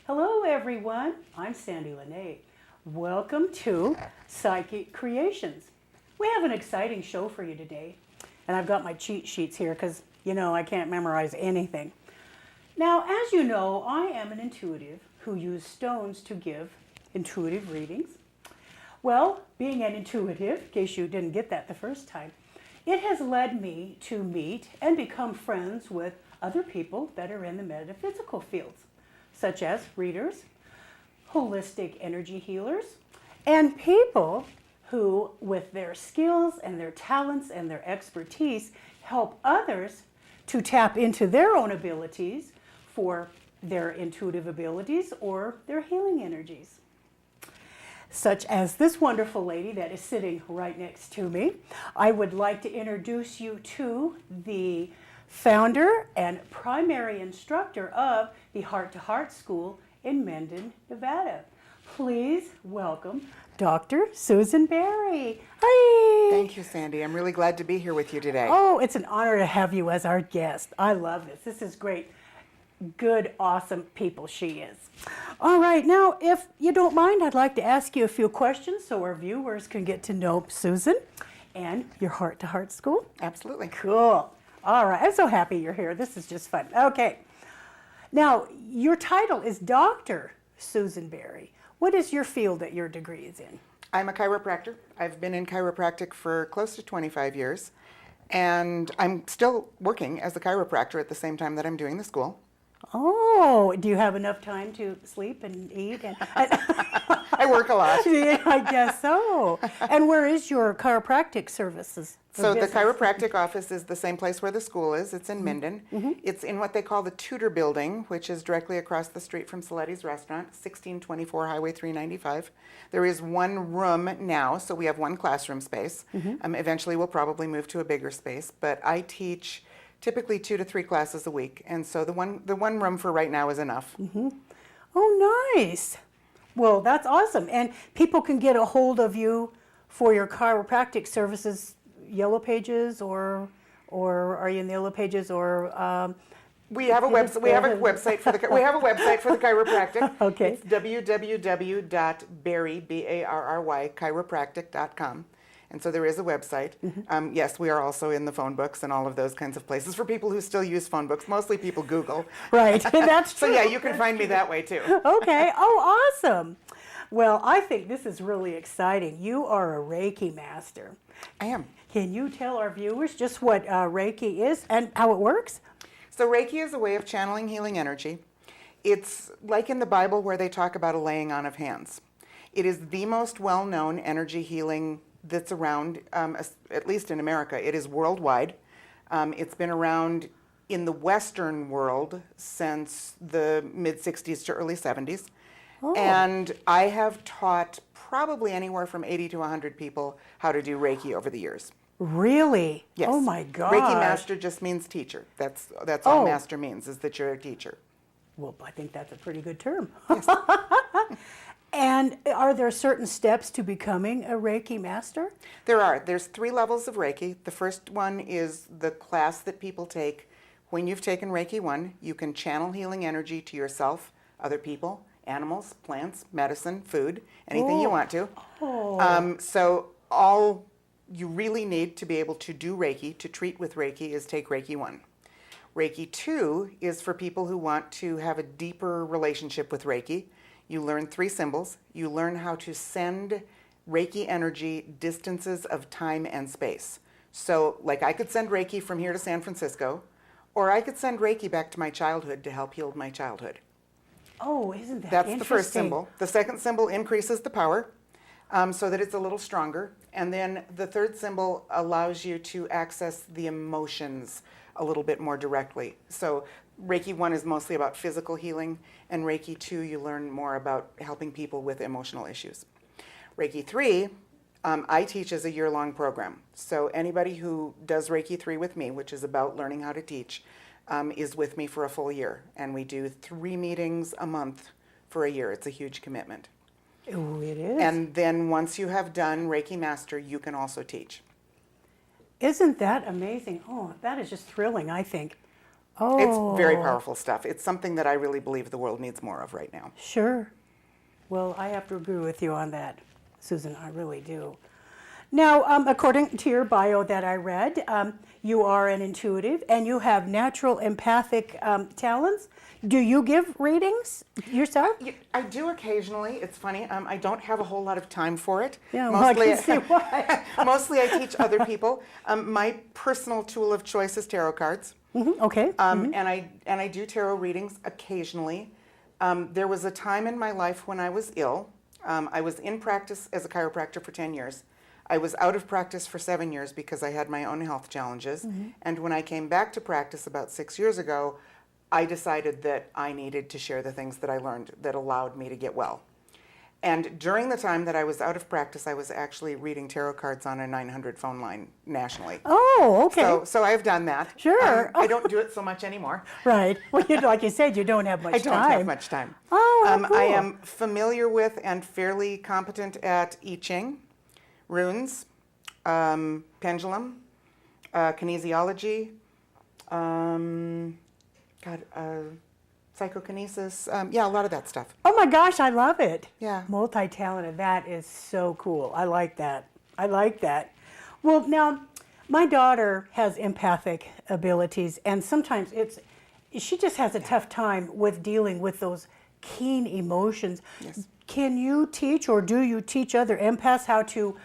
Hello everyone, I'm Sandie La Nae. Welcome to Psychic Creations. We have an exciting show for you today. And I've got my cheat sheets here because, I can't memorize anything. Now, as you know, I am an intuitive who uses stones to give intuitive readings. Well, being an intuitive, in case you didn't get that the first time, it has led me to meet and become friends with other people that are in the metaphysical fields, such as readers, holistic energy healers, and people who, with their skills and their talents and their expertise, help others to tap into their own abilities for their intuitive abilities or their healing energies. Such as this wonderful lady that is sitting right next to me. I would like to introduce you to the founder and primary instructor of the Heart to Heart School in Minden, Nevada. Please welcome Dr. Susan Berry. Hi. Thank you, Sandy. I'm really glad to be here with you today. Oh, it's an honor to have you as our guest. I love this. This is great. Good, awesome people she is. All right, now, if you don't mind, I'd like to ask you a few questions so our viewers can get to know Susan and your Heart to Heart School. Absolutely. Cool. All right, I'm so happy you're here. This is just fun. Okay. Now, your title is Dr. Susan Berry. What is your field that your degree is in? I'm a chiropractor. I've been in chiropractic for close to 25 years, and I'm still working as a chiropractor at the same time that I'm doing the school. Oh, do you have enough time to sleep and eat? I work a lot. Yeah, I guess so. And where is your chiropractic services? So the chiropractic office is the same place where the school is. It's in Minden. Mm-hmm. It's in what they call the Tudor building, which is directly across the street from Saletti's Restaurant, 1624 Highway 395. There is one room now, so we have one classroom space. Mm-hmm. Eventually we'll probably move to a bigger space, but I teach typically 2 to 3 classes a week, and so the one room for right now is enough. Mm-hmm. Oh, nice. Well, that's awesome. And people can get a hold of you for your chiropractic services, Yellow Pages, or are you in the Yellow Pages, or we have a website. We have a website for the chiropractic. Okay. It's www.barry.chiropractic.com. And so there is a website. Mm-hmm. Yes, we are also in the phone books and all of those kinds of places for people who still use phone books. Mostly people Google. Right, that's true. So yeah, you can find me that way too. Okay, oh, awesome. Well, I think this is really exciting. You are a Reiki master. I am. Can you tell our viewers just what Reiki is and how it works? So Reiki is a way of channeling healing energy. It's like in the Bible where they talk about a laying on of hands. It is the most well-known energy healing that's around, at least in America. It is worldwide. It's been around in the Western world since the mid-60s to early 70s. Oh. And I have taught probably anywhere from 80 to 100 people how to do Reiki over the years. Really? Yes. Oh my God. Reiki master just means teacher. That's all master means, is that you're a teacher. Well, I think that's a pretty good term. Yes. And are there certain steps to becoming a Reiki master? There are. There's 3 levels of Reiki. The first one is the class that people take. When you've taken Reiki 1, you can channel healing energy to yourself, other people, animals, plants, medicine, food, anything you want to. Oh. So all you really need to be able to do Reiki, to treat with Reiki, is take Reiki 1. Reiki 2 is for people who want to have a deeper relationship with Reiki. You learn 3 symbols. You learn how to send Reiki energy distances of time and space. So, like, I could send Reiki from here to San Francisco, or I could send Reiki back to my childhood to help heal my childhood. Oh, isn't that That's interesting? the first symbol. The second symbol increases the power so that it's a little stronger. And then the third symbol allows you to access the emotions a little bit more directly. So Reiki 1 is mostly about physical healing, and Reiki 2 you learn more about helping people with emotional issues. Reiki 3, I teach as a year-long program. So anybody who does Reiki 3 with me, which is about learning how to teach, is with me for a full year. And we do 3 meetings a month for a year. It's a huge commitment. Oh, it is. And then once you have done Reiki Master, you can also teach. Isn't that amazing? Oh, that is just thrilling, I think. Oh. It's very powerful stuff. It's something that I really believe the world needs more of right now. Sure. Well, I have to agree with you on that, Susan. I really do. Now, according to your bio that I read, you are an intuitive and you have natural empathic talents. Do you give readings yourself? I do occasionally. It's funny. I don't have a whole lot of time for it. Yeah, well, I can see why. Mostly I teach other people. My personal tool of choice is tarot cards. Okay. And I do tarot readings occasionally. There was a time in my life when I was ill. I was in practice as a chiropractor for 10 years. I was out of practice for 7 years because I had my own health challenges. And when I came back to practice about 6 years ago, I decided that I needed to share the things that I learned that allowed me to get well. And during the time that I was out of practice, I was actually reading tarot cards on a 900 phone line nationally. Oh, okay. So I've done that. Sure. I don't do it so much anymore. Right. Well, like you said, you don't have much time. I don't have much time. Oh, cool. I am familiar with and fairly competent at I Ching, runes, pendulum, kinesiology, psychokinesis. Yeah, a lot of that stuff. Oh my gosh, I love it. Yeah. Multi-talented. That is so cool. I like that. I like that. Well, now, my daughter has empathic abilities, and sometimes she just has a tough time with dealing with those keen emotions. Yes. Can you teach, or do you teach other empaths how to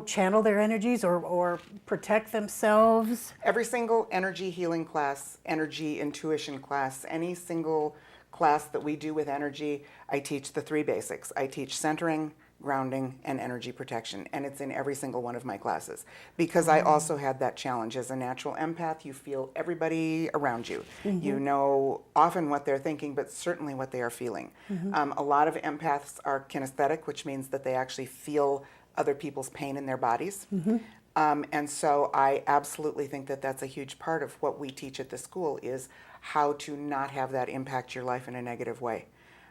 channel their energies or protect themselves? Every single energy healing class, energy intuition class, any single class that we do with energy, I teach the 3 basics. I teach centering, grounding, and energy protection, and it's in every single one of my classes. Because I also had that challenge. As a natural empath, you feel everybody around you. You know often what they're thinking, but certainly what they are feeling. A lot of empaths are kinesthetic, which means that they actually feel other people's pain in their bodies. And so I absolutely think that that's a huge part of what we teach at the school, is how to not have that impact your life in a negative way.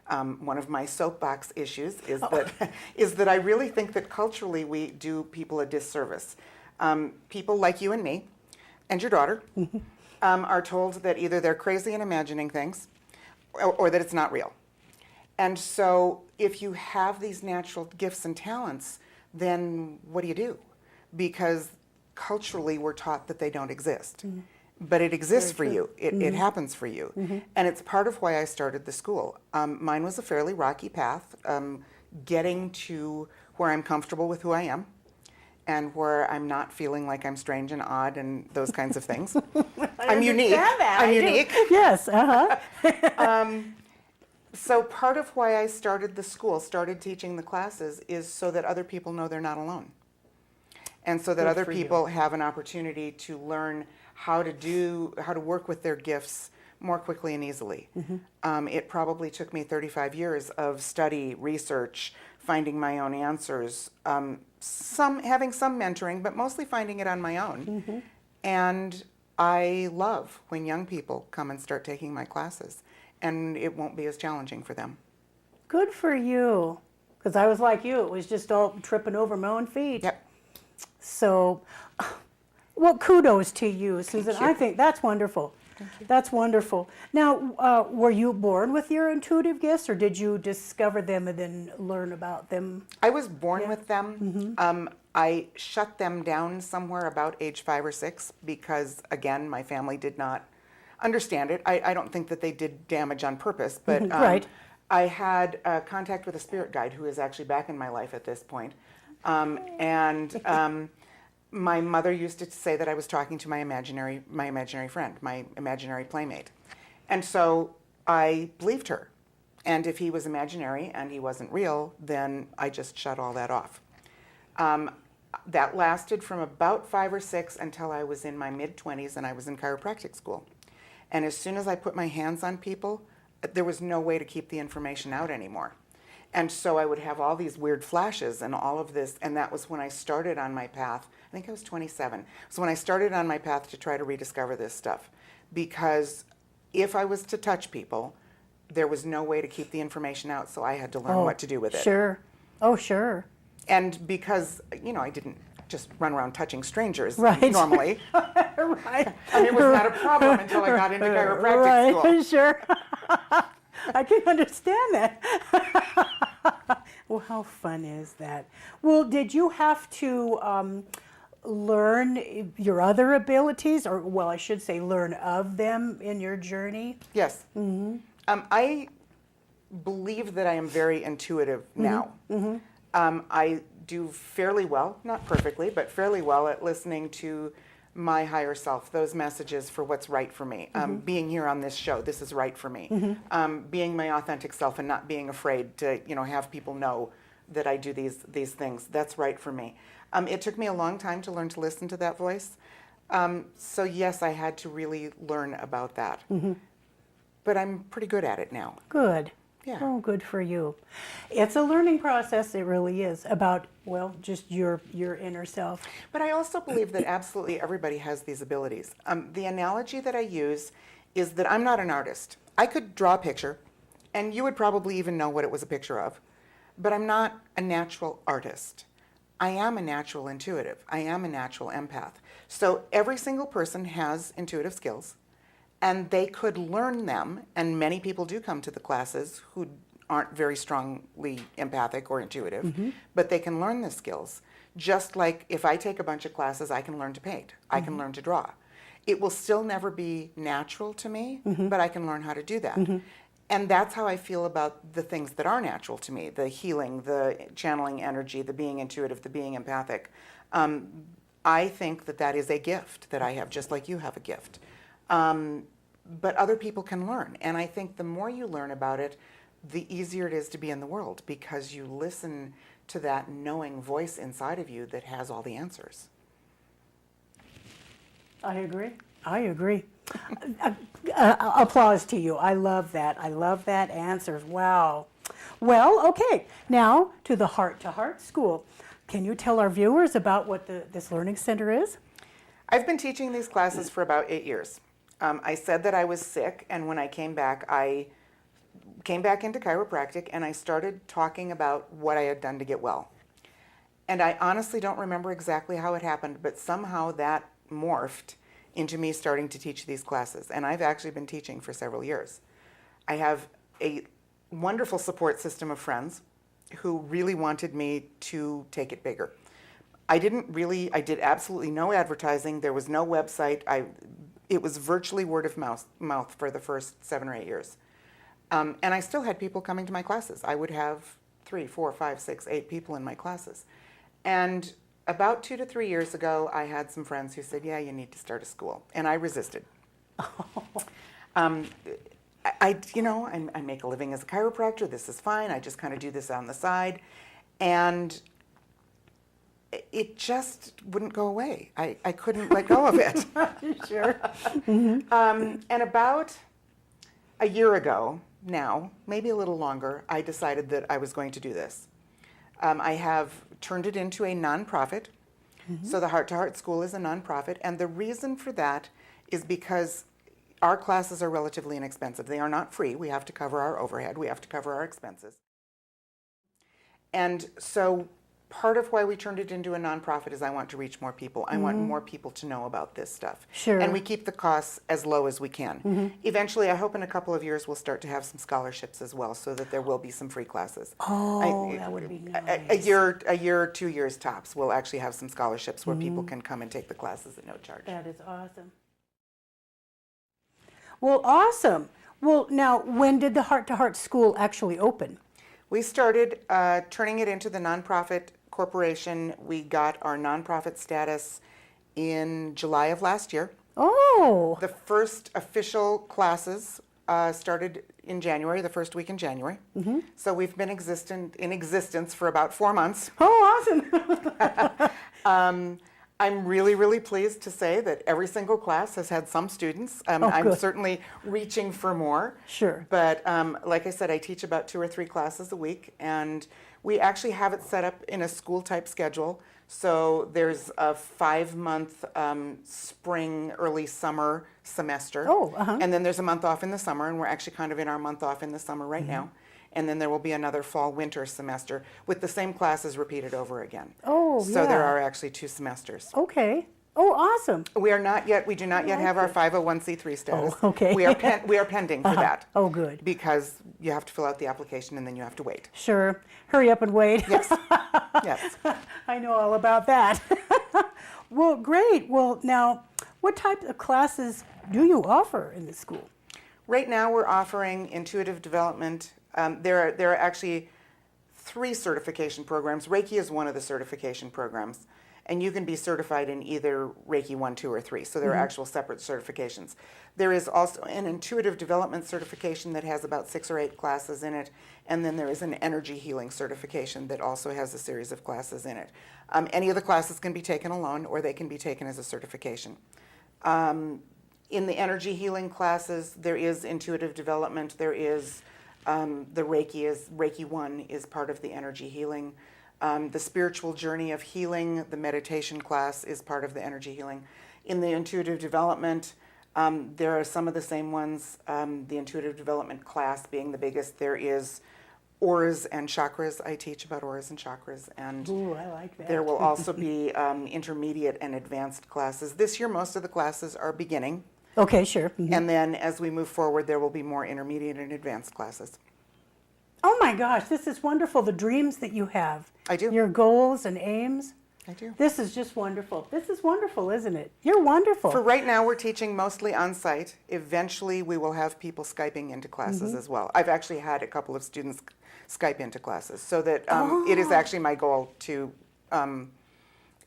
One of my soapbox issues is that I really think that culturally we do people a disservice. People like you and me and your daughter are told that either they're crazy and imagining things or that it's not real. And so if you have these natural gifts and talents, then what do? Because culturally we're taught that they don't exist. But it exists for you. It happens for you. And it's part of why I started the school. Mine was a fairly rocky path, getting to where I'm comfortable with who I am and where I'm not feeling like I'm strange and odd and those kinds of things. I'm unique. I'm unique. Yes, So part of why I started the school, started teaching the classes, is so that other people know they're not alone. And so that Good other for you. people have an opportunity to learn how to work with their gifts more quickly and easily. It probably took me 35 years of study, research, finding my own answers, having some mentoring, but mostly finding it on my own. And I love when young people come and start taking my classes, and it won't be as challenging for them. Good for you. Because I was like you, it was just all tripping over my own feet. Yep. So, well, kudos to you, Susan. Thank you. I think that's wonderful. That's wonderful. Now, were you born with your intuitive gifts, or did you discover them and then learn about them? I was born with them. I shut them down somewhere about age 5 or 6 because, again, my family did not understand it. I don't think that they did damage on purpose, but Right. I had contact with a spirit guide who is actually back in my life at this point. My mother used to say that I was talking to my imaginary friend, my imaginary playmate. And so I believed her. And if he was imaginary and he wasn't real, then I just shut all that off. That lasted from about 5 or 6 until I was in my mid-20s and I was in chiropractic school. And as soon as I put my hands on people, there was no way to keep the information out anymore. And so I would have all these weird flashes and all of this, and that was when I started on my path. I think I was 27. So when I started on my path to try to rediscover this stuff, because if I was to touch people, there was no way to keep the information out, so I had to learn what to do with it. Sure. Oh, sure. And because, I didn't just run around touching strangers Right. normally. Right. I mean, it was not a problem until I got into chiropractic school. Sure. I can understand that. Well, how fun is that? Well, did you have to learn your other abilities, or, well, I should say learn of them in your journey? Yes. I believe that I am very intuitive now. I do fairly well, not perfectly, but fairly well at listening to my higher self, those messages for what's right for me. Being here on this show, this is right for me. Being my authentic self and not being afraid to, have people know that I do these things, that's right for me. It took me a long time to learn to listen to that voice. So yes, I had to really learn about that. But I'm pretty good at it now. Good. Yeah. Oh, good for you. It's a learning process, it really is, about, well, just your inner self. But I also believe that absolutely everybody has these abilities. The analogy that I use is that I'm not an artist. I could draw a picture, and you would probably even know what it was a picture of, but I'm not a natural artist. I am a natural intuitive. I am a natural empath. So every single person has intuitive skills, and they could learn them, and many people do come to the classes who aren't very strongly empathic or intuitive, but they can learn the skills. Just like if I take a bunch of classes, I can learn to paint, I can learn to draw. It will still never be natural to me, but I can learn how to do that. And that's how I feel about the things that are natural to me, the healing, the channeling energy, the being intuitive, the being empathic. I think that is a gift that I have, just like you have a gift. But other people can learn. And I think the more you learn about it, the easier it is to be in the world, because you listen to that knowing voice inside of you that has all the answers. I agree. I agree. Applause to you. I love that. I love that answer. Wow. Well, okay. Now to the Heart to Heart School. Can you tell our viewers about what this learning center is? I've been teaching these classes for about 8 years. I said that I was sick, and when I came back into chiropractic, and I started talking about what I had done to get well. And I honestly don't remember exactly how it happened, but somehow that morphed into me starting to teach these classes. And I've actually been teaching for several years. I have a wonderful support system of friends who really wanted me to take it bigger. I did absolutely no advertising. There was no website. It was virtually word of mouth for the first 7 or 8 years. And I still had people coming to my classes. I would have 3, 4, 5, 6, 8 people in my classes. And about 2 to 3 years ago, I had some friends who said, yeah, you need to start a school. And I resisted. I make a living as a chiropractor. This is fine. I just kind of do this on the side. And it just wouldn't go away. I couldn't let go of it. Sure. And about a year ago now, maybe a little longer, I decided that I was going to do this. I have turned it into a nonprofit. So the Heart to Heart School is a nonprofit. And the reason for that is because our classes are relatively inexpensive. They are not free. We have to cover our overhead. We have to cover our expenses. And so part of why we turned it into a nonprofit is I want to reach more people. I want more people to know about this stuff. Sure. And we keep the costs as low as we can. Eventually, I hope in a couple of years we'll start to have some scholarships as well, so that there will be some free classes. Oh, that would be nice. A year, 2 years tops, we'll actually have some scholarships where people can come and take the classes at no charge. That is awesome. Well, awesome. Well, now, when did the Heart to Heart School actually open? We started turning it into the nonprofit corporation. We got our nonprofit status in July of last year. Oh. The first official classes started in January, the first week in January. So we've been in existence for about 4 months. Oh, awesome. I'm really, really pleased to say that every single class has had some students. I'm certainly reaching for more. Sure. But like I said, I teach about 2 or 3 classes a week, and we actually have it set up in a school-type schedule. So there's a 5-month spring, early summer semester. Oh, and then there's a month off in the summer, and we're actually kind of in our month off in the summer right now. And then there will be another fall-winter semester with the same classes repeated over again. Oh, So yeah. there are actually 2 semesters. Okay. Oh, awesome. We are not yet, we do not yet like have our it. 501c3 status. Oh, okay. We are pending for that. Oh, good. Because you have to fill out the application and then you have to wait. Sure. Hurry up and wait. Yes. Yes. I know all about that. Well, great. Well, now, what type of classes do you offer in the school? Right now, we're offering intuitive development. There are actually 3 certification programs. Reiki is one of the certification programs, and you can be certified in either Reiki 1, 2, or 3. So there are actual separate certifications. There is also an intuitive development certification that has about 6 or 8 classes in it, and then there is an energy healing certification that also has a series of classes in it. Any of the classes can be taken alone, or they can be taken as a certification. In the energy healing classes, there is intuitive development. There is the Reiki 1 is part of the energy healing. The spiritual journey of healing, the meditation class is part of the energy healing. In the intuitive development, there are some of the same ones. The intuitive development class being the biggest. There is auras and chakras. I teach about auras and chakras. And Ooh, I like that. there will also be intermediate and advanced classes. This year, most of the classes are beginning. Okay, sure. Mhm. And then as we move forward, there will be more intermediate and advanced classes. Oh my gosh, this is wonderful. The dreams that you have. I do. Your goals and aims. I do. This is just wonderful. This is wonderful, isn't it? You're wonderful. For right now, we're teaching mostly on site. Eventually, we will have people Skyping into classes as well. I've actually had a couple of students Skype into classes, so that it is actually my goal to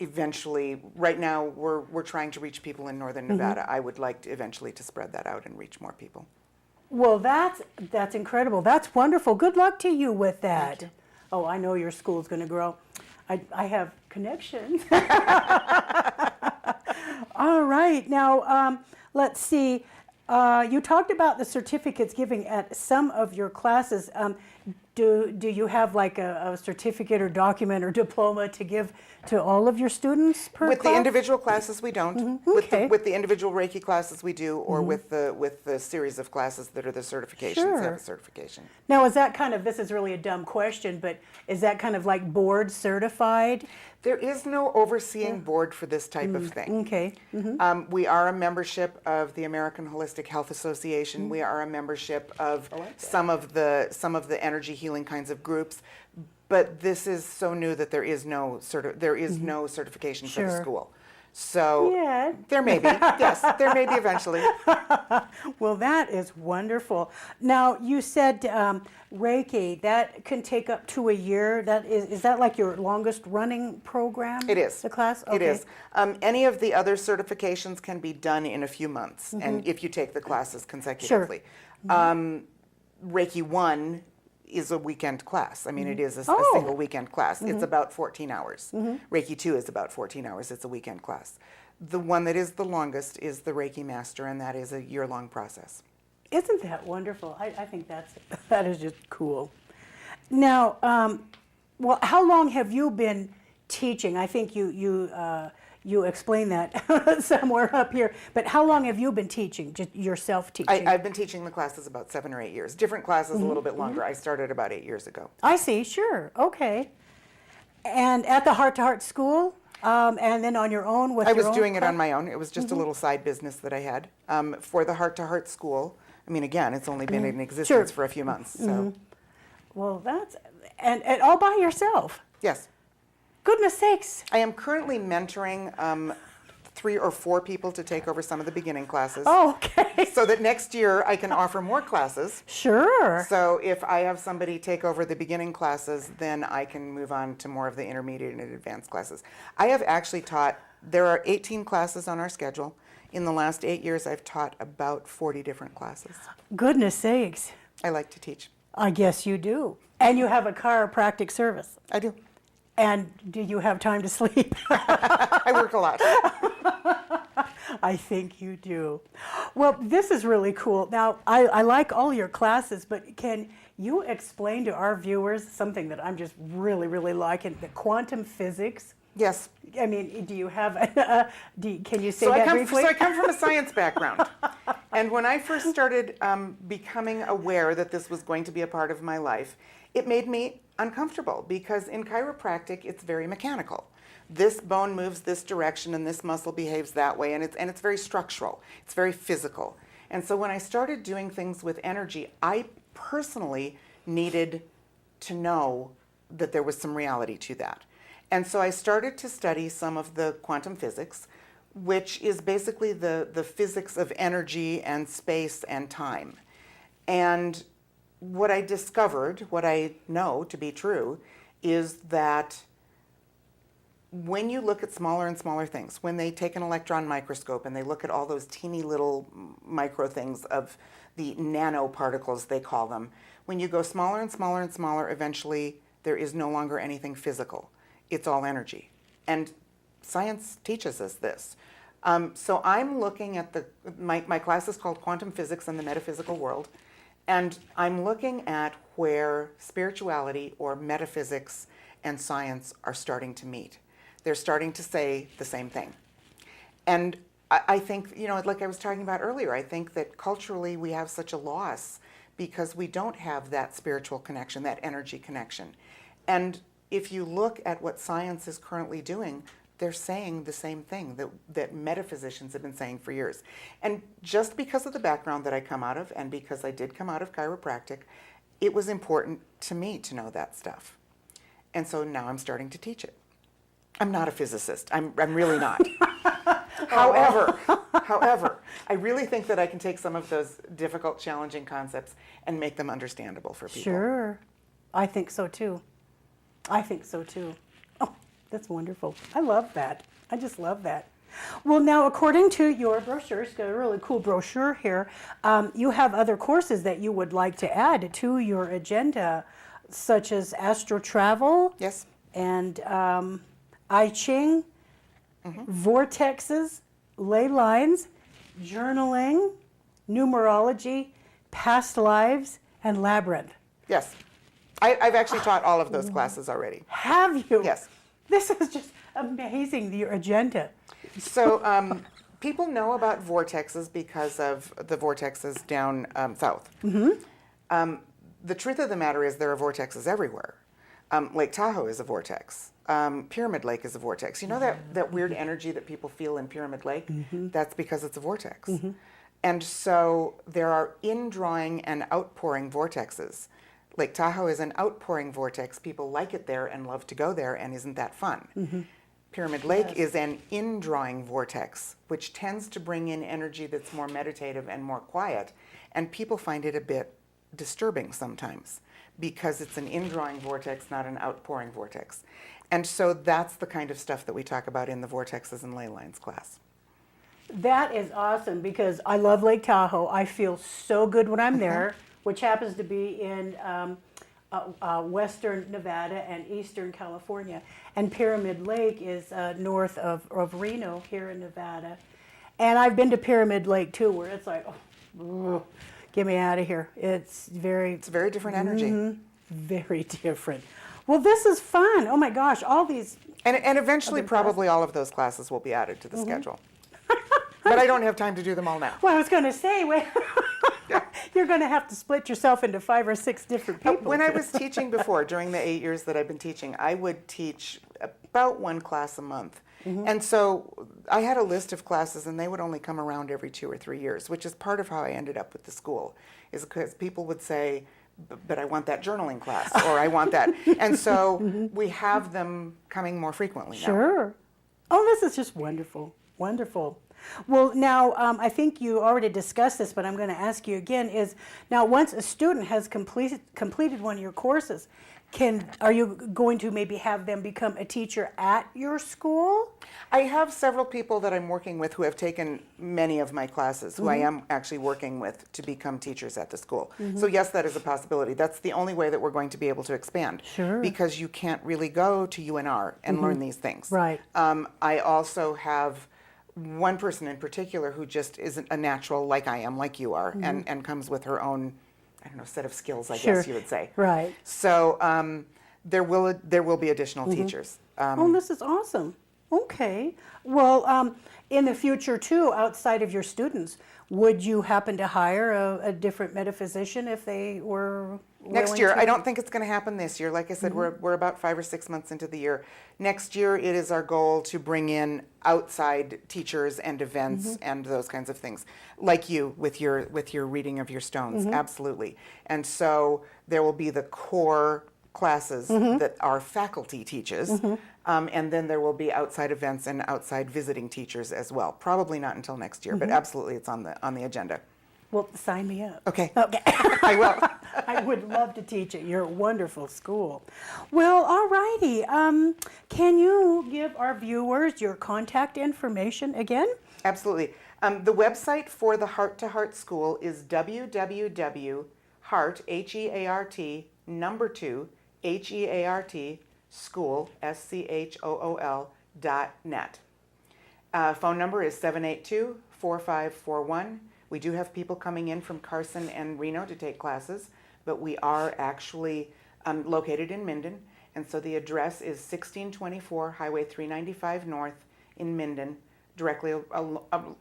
eventually, right now, we're trying to reach people in Northern Nevada. I would like to eventually to spread that out and reach more people. Well, that's incredible. That's wonderful. Good luck to you with that. Thank you. Oh, I know your school's going to grow. I have connections. All right. Now, let's see. You talked about the certificates giving at some of your classes. Do you have like a certificate or document or diploma to give to all of your students per With class? the individual classes, we don't. Okay. With the individual Reiki classes, we do, or with the series of classes that are the certifications Sure. have a certification. Now, is that kind of, this is really a dumb question, but is that kind of like board certified? There is no overseeing board for this type of thing. Okay. We are a membership of the American Holistic Health Association. We are a membership of some of the energy healing kinds of groups. But this is so new that there is no certification for the Sure. school. So Yeah. there may be, yes, there may be eventually. Well, that is wonderful. Now, you said Reiki, that can take up to a year. Is that like your longest running program? It is. The class? It is. Any of the other certifications can be done in a few months, and if you take the classes consecutively. Reiki 1 is a weekend class. I mean, it is a single weekend class. It's about 14 hours. Reiki 2 is about 14 hours. It's a weekend class. The one that is the longest is the Reiki Master, and that is a year-long process. Isn't that wonderful? I think that is just cool. Now, well, how long have you been teaching? I think you explained that somewhere up here. But how long have you been teaching, just yourself teaching? I've been teaching the classes about 7 or 8 years. Different classes a little bit longer. I started about 8 years ago. I see, sure, okay. And at the Heart to Heart School, and then on your own with I your was own doing it class? on my own. It was just a little side business that I had. For the Heart to Heart School, I mean, again, it's only been in existence for a few months. So, Well, and all by yourself. yes. Goodness sakes. I am currently mentoring 3 or 4 people to take over some of the beginning classes. Oh, okay. So that next year I can offer more classes. Sure. So if I have somebody take over the beginning classes, then I can move on to more of the intermediate and advanced classes. I have actually taught, there are 18 classes on our schedule. In the last 8 years, I've taught about 40 different classes. Goodness sakes. I like to teach. I guess you do. And you have a chiropractic service. I do. And do you have time to sleep? I work a lot. I think you do. Well, this is really cool. Now, I like all your classes, but can you explain to our viewers something that I'm just really, really liking, the quantum physics? Yes. I mean, do you have, can you say So that I briefly? come from a science background. And when I first started becoming aware that this was going to be a part of my life, it made me uncomfortable because in chiropractic, it's very mechanical. this bone moves this direction and this muscle behaves that way, and it's very structural. It's very physical. And so when I started doing things with energy, I personally needed to know that there was some reality to that. And so I started to study some of the quantum physics, which is basically the physics of energy and space and time. And what I discovered, what I know to be true, is that when you look at smaller and smaller things, when they take an electron microscope and they look at all those teeny little micro things of the nanoparticles, they call them, when you go smaller and smaller and smaller, eventually there is no longer anything physical. It's all energy. And science teaches us this. So I'm looking at my class is called Quantum Physics and the Metaphysical World. And I'm looking at where spirituality or metaphysics and science are starting to meet. They're starting to say the same thing. And I think, like I was talking about earlier, I think that culturally we have such a loss because we don't have that spiritual connection, that energy connection. And if you look at what science is currently doing, they're saying the same thing that metaphysicians have been saying for years. And just because of the background that I come out of, and because I did come out of chiropractic, it was important to me to know that stuff. And so now I'm starting to teach it. I'm not a physicist. I'm really not. However, I really think that I can take some of those difficult, challenging concepts and make them understandable for people. Sure. I think so too. Oh, that's wonderful. I love that. I just love that. Well, now, according to your brochure, it's got a really cool brochure here, you have other courses that you would like to add to your agenda, such as astro travel. Yes. And I Ching, vortexes, ley lines, journaling, numerology, past lives, and labyrinth. Yes. I've actually taught all of those classes already. Have you? Yes. This is just amazing, your agenda. So people know about vortexes because of the vortexes down south. The truth of the matter is there are vortexes everywhere. Lake Tahoe is a vortex. Pyramid Lake is a vortex. You know that weird energy that people feel in Pyramid Lake? That's because it's a vortex. And so there are indrawing and outpouring vortexes. Lake Tahoe is an outpouring vortex. People like it there and love to go there, and isn't that fun? Pyramid Lake is an indrawing vortex, which tends to bring in energy that's more meditative and more quiet. And people find it a bit disturbing sometimes because it's an indrawing vortex, not an outpouring vortex. And so that's the kind of stuff that we talk about in the vortexes and ley lines class. That is awesome because I love Lake Tahoe. I feel so good when I'm there, which happens to be in western Nevada and eastern California. And Pyramid Lake is north of Reno here in Nevada. And I've been to Pyramid Lake too, where it's like, oh, get me out of here. It's a very different energy. Very different. Well, this is fun. Oh my gosh, all these. And eventually probably all of those classes will be added to the schedule. But I don't have time to do them all now. Well, I was going to say, you're going to have to split yourself into 5 or 6 different people. When I was teaching before, during the 8 years that I've been teaching, I would teach about 1 class a month. And so I had a list of classes, and they would only come around every 2 or 3 years, which is part of how I ended up with the school, is because people would say, but I want that journaling class, or I want that. And so we have them coming more frequently now. Sure. Oh, this is just wonderful. Wonderful. Well, now, I think you already discussed this, but I'm going to ask you again, is now once a student has completed one of your courses, are you going to maybe have them become a teacher at your school? I have several people that I'm working with who have taken many of my classes, who I am actually working with to become teachers at the school. So yes, that is a possibility. That's the only way that we're going to be able to expand. Sure. Because you can't really go to UNR and learn these things. Right. I also have one person in particular who just isn't a natural like I am, like you are, and comes with her own, I don't know, set of skills, I guess you would say. Right. So there will be additional teachers. Oh, this is awesome. Okay. Well, in the future too, outside of your students, Would you happen to hire a different metaphysician if they were Next willing year, to? I don't think it's going to happen this year. Like I said, we're about 5 or 6 months into the year. Next year, it is our goal to bring in outside teachers and events and those kinds of things, like you with your reading of your stones. Absolutely. And so there will be the core classes that our faculty teaches, and then there will be outside events and outside visiting teachers as well. Probably not until next year, but absolutely, it's on the agenda. Well, sign me up. Okay. Okay. I will. I would love to teach at your wonderful school. Well, all righty. Can you give our viewers your contact information again? Absolutely. The website for the Heart to Heart School is www.heart, H-E-A-R-T, number 2, H-E-A-R-T, school, SCHOOL.net. Phone number is 782-4541. We do have people coming in from Carson and Reno to take classes, but we are actually located in Minden, and so the address is 1624 Highway 395 North in Minden, directly along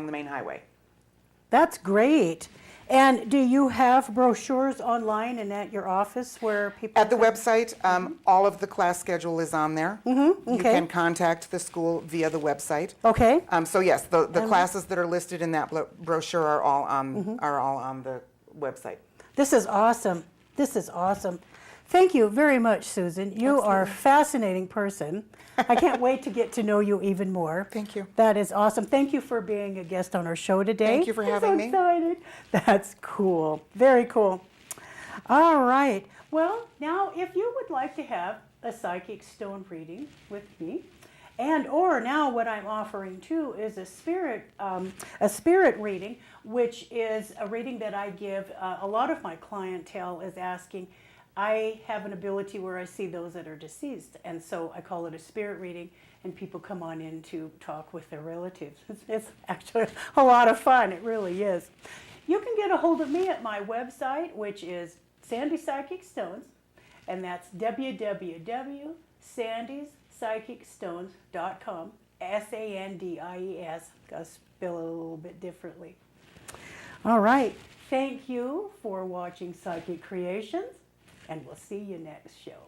the main highway. That's great. And do you have brochures online and at your office where people At the website, all of the class schedule is on there. You can contact the school via the website. Okay. So yes, the classes that are listed in that brochure are all on the website. This is awesome. This is awesome. Thank you very much, Susan. You are a fascinating person. I can't wait to get to know you even more. Thank you. That is awesome. Thank you for being a guest on our show today. Thank you for having me. I'm so excited. That's cool. Very cool. All right. Well, now if you would like to have a psychic stone reading with me, and or now what I'm offering too is a spirit reading, which is a reading that I give. A lot of my clientele is asking. I have an ability where I see those that are deceased, and so I call it a spirit reading, and people come on in to talk with their relatives. It's actually a lot of fun. It really is. You can get a hold of me at my website, which is Sandie Psychic Stones, and that's www.sandiespsychicstones.com, SANDIES. Gotta spell it a little bit differently. All right. Thank you for watching Psychic Creations, and we'll see you next show.